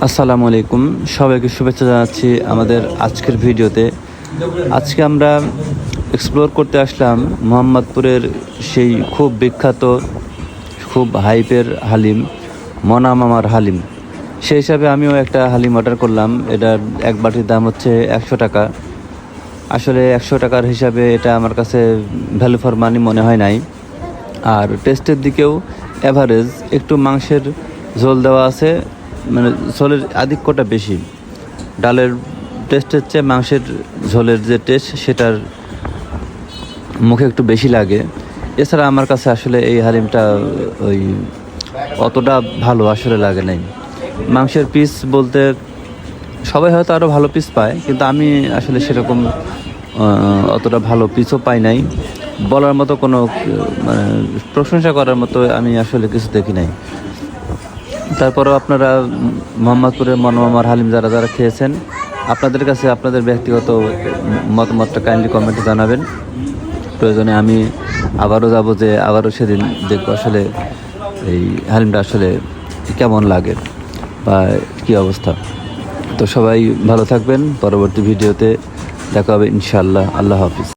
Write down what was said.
আসসালামু আলাইকুম, সবাইকে শুভেচ্ছা জানাচ্ছি আমাদের আজকের ভিডিওতে। আজকে আমরা এক্সপ্লোর করতে আসলাম মোহাম্মদপুরের সেই খুব বিখ্যাত, খুব হাইপের হালিম, মনা মামার হালিম। সেই হিসাবে আমিও একটা হালিম অর্ডার করলাম। এটার এক বাটির দাম হচ্ছে 100 টাকা। আসলে 100 টাকার হিসাবে এটা আমার কাছে ভ্যালু ফর মানি মনে হয় নাই। আর টেস্টের দিকেও অ্যাভারেজ, একটু মাংসের ঝোল দেওয়া আছে, মানে ঝোলের আধিক্যটা বেশি। ডালের টেস্টের চেয়ে মাংসের ঝোলের যে টেস্ট সেটার মুখে একটু বেশি লাগে। এছাড়া আমার কাছে আসলে এই হালিমটা ওই অতটা ভালো আসলে লাগে নাই। মাংসের পিস বলতে সবাই হয়তো আরও ভালো পিস পায়, কিন্তু আমি আসলে সেরকম অতটা ভালো পিসও পাই নাই। বলার মতো কোনো মানে প্রশংসা করার মতো আমি আসলে কিছু দেখি নাই। তারপরেও আপনারা মোহাম্মদপুরের মনোমামার হালিম যারা যারা খেয়েছেন, আপনাদের কাছে আপনাদের ব্যক্তিগত মতামতটা কাইন্ডলি কমেন্টে জানাবেন। প্রয়োজনে আমি আবারও যাব, যে আবারও সেদিন দেখবো আসলে এই হালিমটা আসলে কেমন লাগে বা কী অবস্থা। তো সবাই ভালো থাকবেন, পরবর্তী ভিডিওতে দেখা হবে ইনশাআল্লাহ। আল্লাহ হাফিজ।